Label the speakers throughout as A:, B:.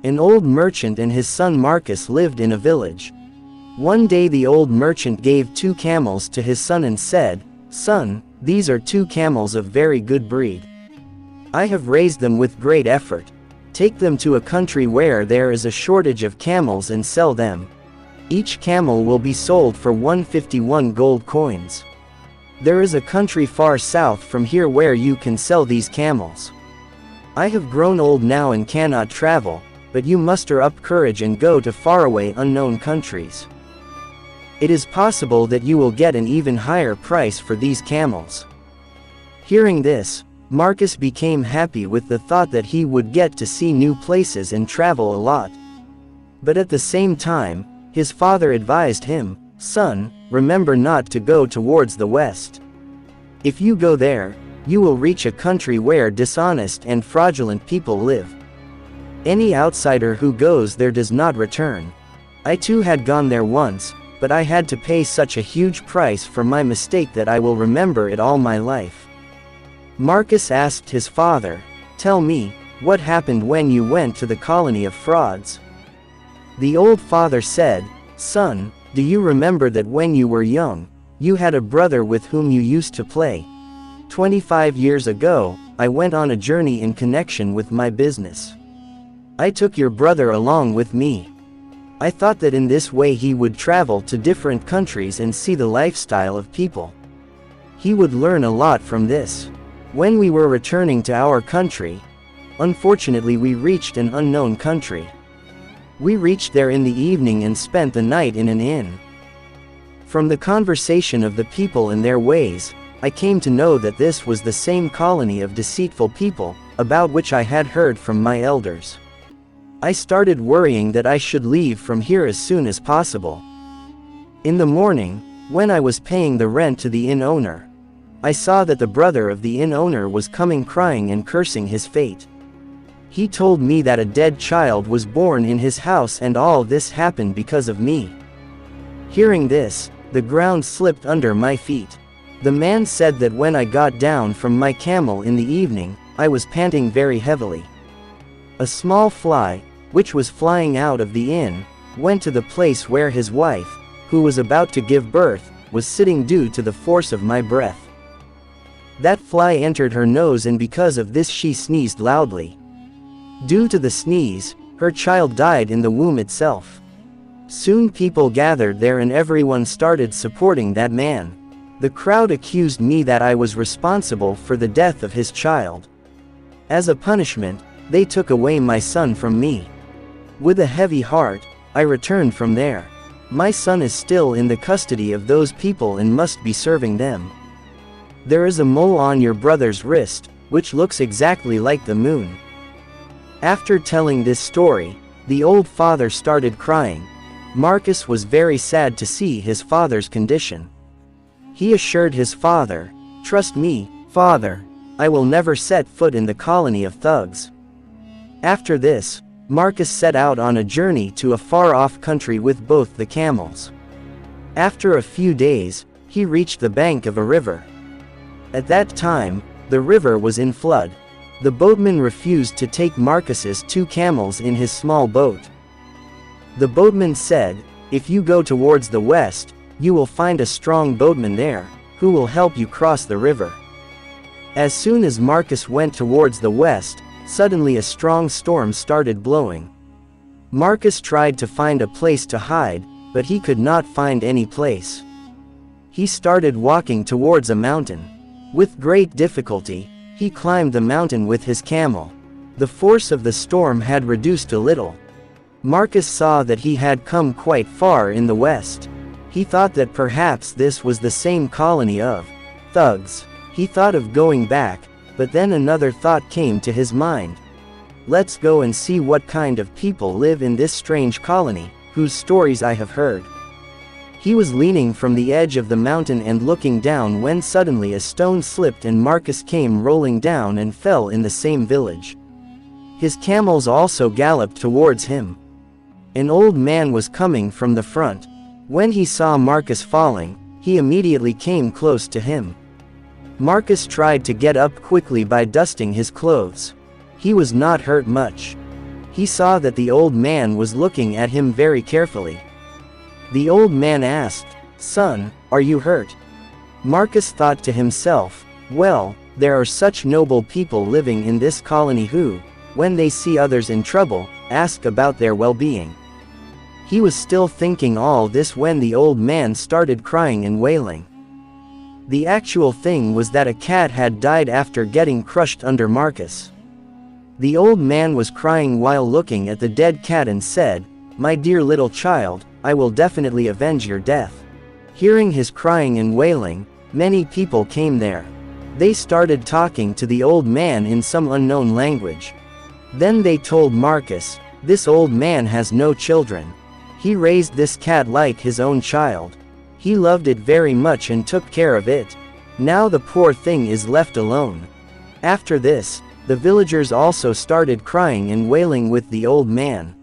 A: An old merchant and his son Marcus lived in a village. One day the old merchant gave 2 camels to his son and said, "Son, these are 2 camels of very good breed. I have raised them with great effort. Take them to a country where there is a shortage of camels and sell them. Each camel will be sold for 151 gold coins. There is a country far south from here where you can sell these camels. I have grown old now and cannot travel, but you muster up courage and go to faraway unknown countries. It is possible that you will get an even higher price for these camels." Hearing this, Marcus became happy with the thought that he would get to see new places and travel a lot. But at the same time, his father advised him, "Son, remember not to go towards the west. If you go there, you will reach a country where dishonest and fraudulent people live. Any outsider who goes there does not return. I too had gone there once, but I had to pay such a huge price for my mistake that I will remember it all my life." Marcus asked his father, "Tell me, what happened when you went to the colony of frauds?" The old father said, "Son, do you remember that when you were young, you had a brother with whom you used to play? 25 years ago, I went on a journey in connection with my business. I took your brother along with me. I thought that in this way he would travel to different countries and see the lifestyle of people. He would learn a lot from this. When we were returning to our country, unfortunately we reached an unknown country. We reached there in the evening and spent the night in an inn. From the conversation of the people and their ways, I came to know that this was the same colony of deceitful people, about which I had heard from my elders. I started worrying that I should leave from here as soon as possible. In the morning, when I was paying the rent to the inn owner, I saw that the brother of the inn owner was coming crying and cursing his fate. He told me that a dead child was born in his house and all this happened because of me. Hearing this, the ground slipped under my feet. The man said that when I got down from my camel in the evening, I was panting very heavily. A small fly, which was flying out of the inn, went to the place where his wife, who was about to give birth, was sitting due to the force of my breath. That fly entered her nose and because of this she sneezed loudly. Due to the sneeze, her child died in the womb itself. Soon people gathered there and everyone started supporting that man. The crowd accused me that I was responsible for the death of his child. As a punishment, they took away my son from me. With a heavy heart, I returned from there. My son is still in the custody of those people and must be serving them. There is a mole on your brother's wrist, which looks exactly like the moon." After telling this story, the old father started crying. Marcus was very sad to see his father's condition. He assured his father, "Trust me, father, I will never set foot in the colony of thugs." After this, Marcus set out on a journey to a far-off country with both the camels. After a few days, he reached the bank of a river. At that time, the river was in flood. The boatman refused to take Marcus's 2 camels in his small boat. The boatman said, "If you go towards the west, you will find a strong boatman there, who will help you cross the river." As soon as Marcus went towards the west, suddenly a strong storm started blowing. Marcus tried to find a place to hide, but he could not find any place. He started walking towards a mountain. With great difficulty, he climbed the mountain with his camel. The force of the storm had reduced a little. Marcus saw that he had come quite far in the west. He thought that perhaps this was the same colony of thugs. He thought of going back, but then another thought came to his mind. Let's go and see what kind of people live in this strange colony, whose stories I have heard. He was leaning from the edge of the mountain and looking down when suddenly a stone slipped and Marcus came rolling down and fell in the same village. His camels also galloped towards him. An old man was coming from the front. When he saw Marcus falling, he immediately came close to him. Marcus tried to get up quickly by dusting his clothes. He was not hurt much. He saw that the old man was looking at him very carefully. The old man asked, "Son, are you hurt?" Marcus thought to himself, "Well, there are such noble people living in this colony who, when they see others in trouble, ask about their well-being." He was still thinking all this when the old man started crying and wailing. The actual thing was that a cat had died after getting crushed under Marcus. The old man was crying while looking at the dead cat and said, "My dear little child, I will definitely avenge your death." Hearing his crying and wailing, many people came there. They started talking to the old man in some unknown language. Then they told Marcus, "This old man has no children. He raised this cat like his own child. He loved it very much and took care of it. Now the poor thing is left alone." After this, the villagers also started crying and wailing with the old man.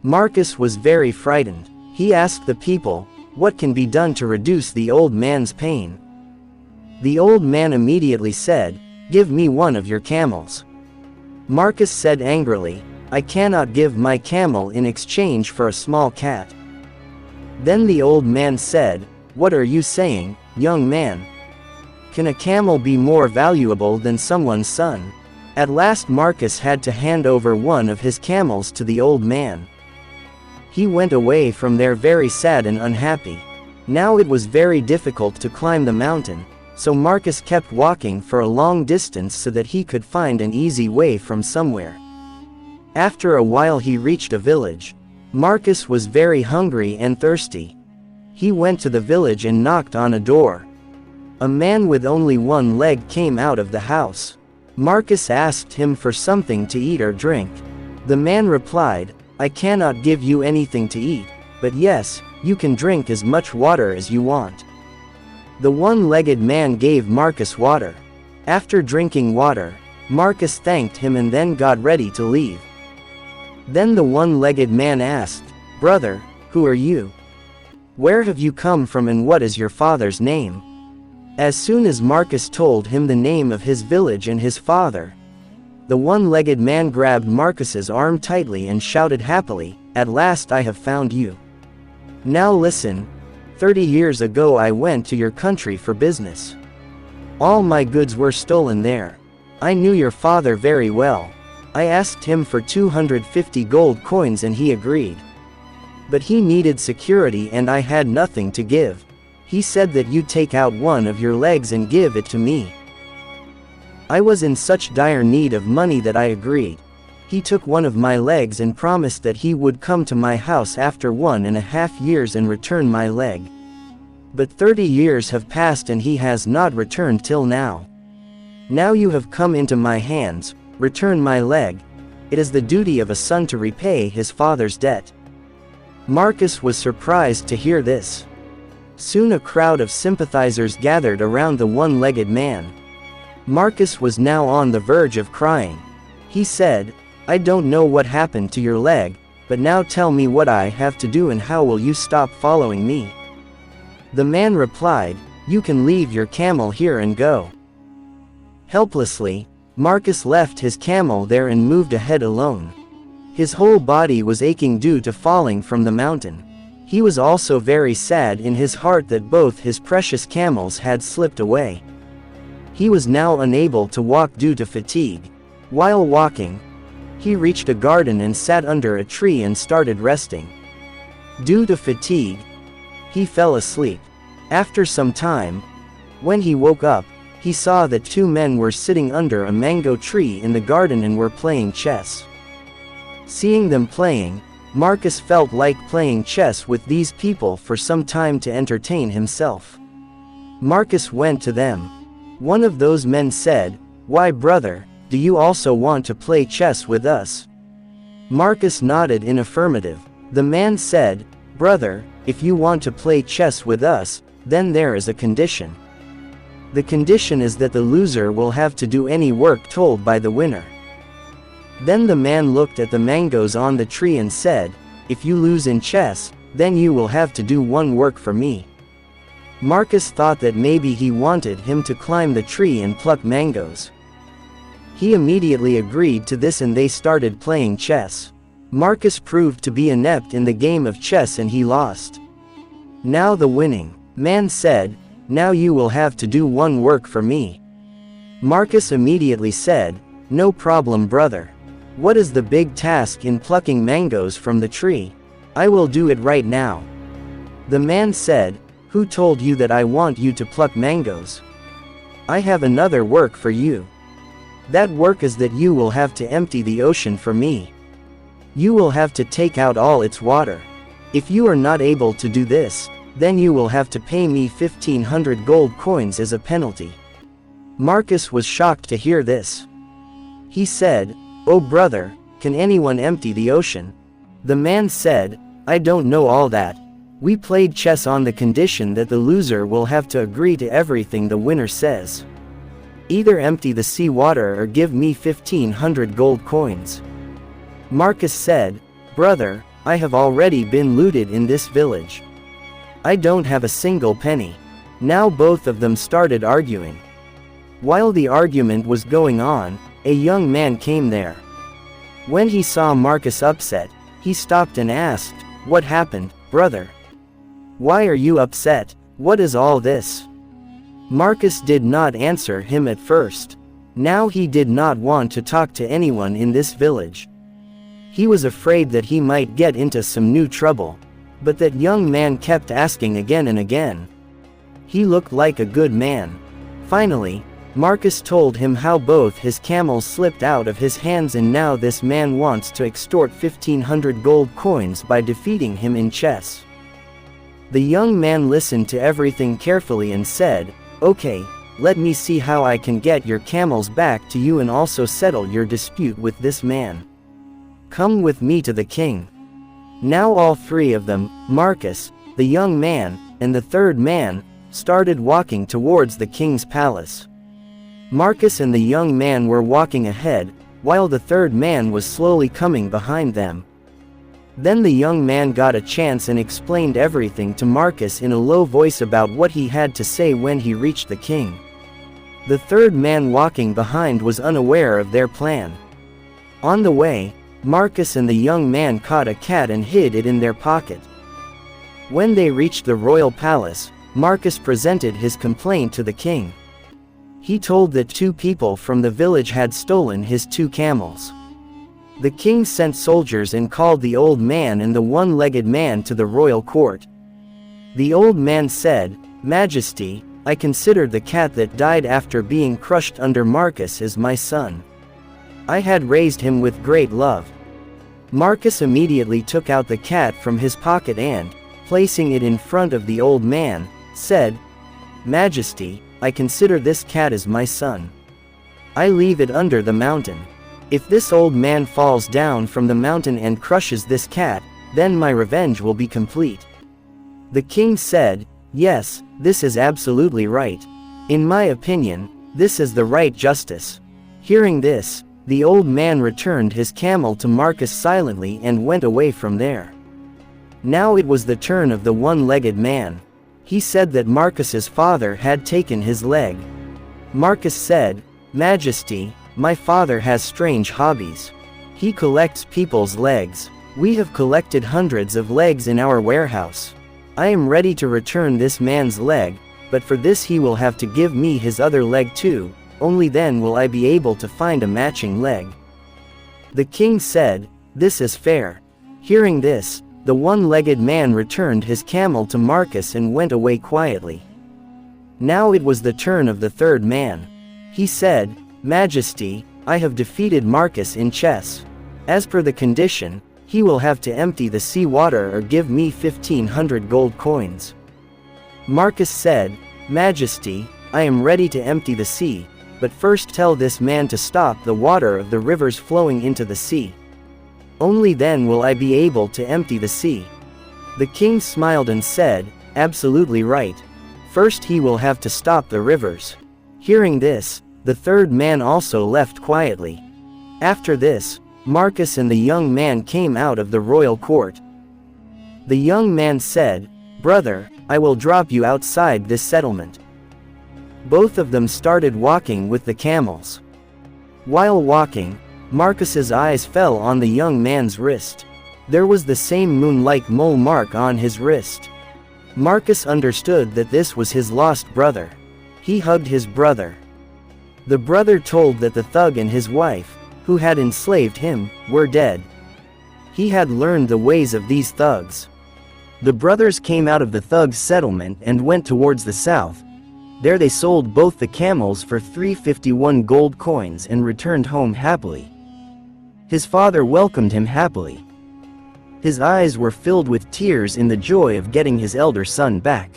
A: Marcus was very frightened. He asked the people, "What can be done to reduce the old man's pain?" The old man immediately said, "Give me one of your camels." Marcus said angrily, "I cannot give my camel in exchange for a small cat." Then the old man said, "What are you saying, young man? Can a camel be more valuable than someone's son?" At last Marcus had to hand over one of his camels to the old man. He went away from there very sad and unhappy. Now it was very difficult to climb the mountain, so Marcus kept walking for a long distance so that he could find an easy way from somewhere. After a while he reached a village. Marcus was very hungry and thirsty. He went to the village and knocked on a door. A man with only one leg came out of the house. Marcus asked him for something to eat or drink. The man replied, "I cannot give you anything to eat, but yes, you can drink as much water as you want." The one-legged man gave Marcus water. After drinking water, Marcus thanked him and then got ready to leave. Then the one-legged man asked, "Brother, who are you? Where have you come from and what is your father's name?" As soon as Marcus told him the name of his village and his father, the one-legged man grabbed Marcus's arm tightly and shouted happily, "At last I have found you. Now listen, 30 years ago I went to your country for business. All my goods were stolen there. I knew your father very well. I asked him for 250 gold coins and he agreed. But he needed security and I had nothing to give. He said that you take out one of your legs and give it to me. I was in such dire need of money that I agreed. He took one of my legs and promised that he would come to my house after 1.5 years and return my leg. But 30 years have passed and he has not returned till now. Now you have come into my hands, return my leg. It is the duty of a son to repay his father's debt." Marcus was surprised to hear this. Soon a crowd of sympathizers gathered around the one-legged man. Marcus was now on the verge of crying. He said, "I don't know what happened to your leg, but now tell me what I have to do and how will you stop following me?" The man replied, "You can leave your camel here and go." Helplessly, Marcus left his camel there and moved ahead alone. His whole body was aching due to falling from the mountain. He was also very sad in his heart that both his precious camels had slipped away. He was now unable to walk due to fatigue. While walking, he reached a garden and sat under a tree and started resting. Due to fatigue, he fell asleep. After some time, when he woke up, he saw that two men were sitting under a mango tree in the garden and were playing chess. Seeing them playing, Marcus felt like playing chess with these people for some time to entertain himself. Marcus went to them. One of those men said, "Why, brother, do you also want to play chess with us?" Marcus nodded in affirmative. The man said, "Brother, if you want to play chess with us, then there is a condition. The condition is that the loser will have to do any work told by the winner." Then the man looked at the mangoes on the tree and said, "If you lose in chess, then you will have to do one work for me." Marcus thought that maybe he wanted him to climb the tree and pluck mangoes. He immediately agreed to this and they started playing chess. Marcus proved to be inept in the game of chess and he lost. Now the winning man said, "Now you will have to do one work for me." Marcus immediately said, "No problem, brother. What is the big task in plucking mangoes from the tree? I will do it right now." The man said, "Who told you that I want you to pluck mangoes? I have another work for you. That work is that you will have to empty the ocean for me. You will have to take out all its water. If you are not able to do this, then you will have to pay me 1,500 gold coins as a penalty." Marcus was shocked to hear this. He said, "Oh brother, can anyone empty the ocean?" The man said, "I don't know all that. We played chess on the condition that the loser will have to agree to everything the winner says. Either empty the sea water or give me 1,500 gold coins." Marcus said, "Brother, I have already been looted in this village. I don't have a single penny." Now both of them started arguing. While the argument was going on, a young man came there. When he saw Marcus upset, he stopped and asked, "What happened, brother? Why are you upset? What is all this?" Marcus did not answer him at first. Now he did not want to talk to anyone in this village. He was afraid that he might get into some new trouble. But that young man kept asking again and again. He looked like a good man. Finally, Marcus told him how both his camels slipped out of his hands and now this man wants to extort 1,500 gold coins by defeating him in chess. The young man listened to everything carefully and said, "Okay, let me see how I can get your camels back to you and also settle your dispute with this man. Come with me to the king." Now all three of them, Marcus, the young man, and the third man, started walking towards the king's palace. Marcus and the young man were walking ahead, while the third man was slowly coming behind them. Then the young man got a chance and explained everything to Marcus in a low voice about what he had to say when he reached the king. The third man walking behind was unaware of their plan. On the way, Marcus and the young man caught a cat and hid it in their pocket. When they reached the royal palace, Marcus presented his complaint to the king. He told that two people from the village had stolen his 2 camels. The king sent soldiers and called the old man and the one-legged man to the royal court. The old man said, "Majesty, I consider the cat that died after being crushed under Marcus as my son. I had raised him with great love." Marcus immediately took out the cat from his pocket and, placing it in front of the old man, said, "Majesty, I consider this cat as my son. I leave it under the mountain. If this old man falls down from the mountain and crushes this cat, then my revenge will be complete." The king said, "Yes, this is absolutely right. In my opinion, this is the right justice." Hearing this, the old man returned his camel to Marcus silently and went away from there. Now it was the turn of the one-legged man. He said that Marcus's father had taken his leg. Marcus said, "Majesty, my father has strange hobbies. He collects people's legs. We have collected hundreds of legs in our warehouse. I am ready to return this man's leg, but for this he will have to give me his other leg too. Only then will I be able to find a matching leg." The king said, "This is fair." Hearing this, the one-legged man returned his camel to Marcus and went away quietly. Now it was the turn of the third man. He said, "Majesty, I have defeated Marcus in chess. As per the condition, he will have to empty the sea water or give me 1,500 gold coins." Marcus said, "Majesty, I am ready to empty the sea, but first tell this man to stop the water of the rivers flowing into the sea. Only then will I be able to empty the sea." The king smiled and said, "Absolutely right. First he will have to stop the rivers." Hearing this, the third man also left quietly. After this, Marcus and the young man came out of the royal court. The young man said, "Brother, I will drop you outside this settlement." Both of them started walking with the camels. While walking, Marcus's eyes fell on the young man's wrist. There was the same moon-like mole mark on his wrist. Marcus understood that this was his lost brother. He hugged his brother. The brother told that the thug and his wife, who had enslaved him, were dead. He had learned the ways of these thugs. The brothers came out of the thugs' settlement and went towards the south. There they sold both the camels for 351 gold coins and returned home happily. His father welcomed him happily. His eyes were filled with tears in the joy of getting his elder son back.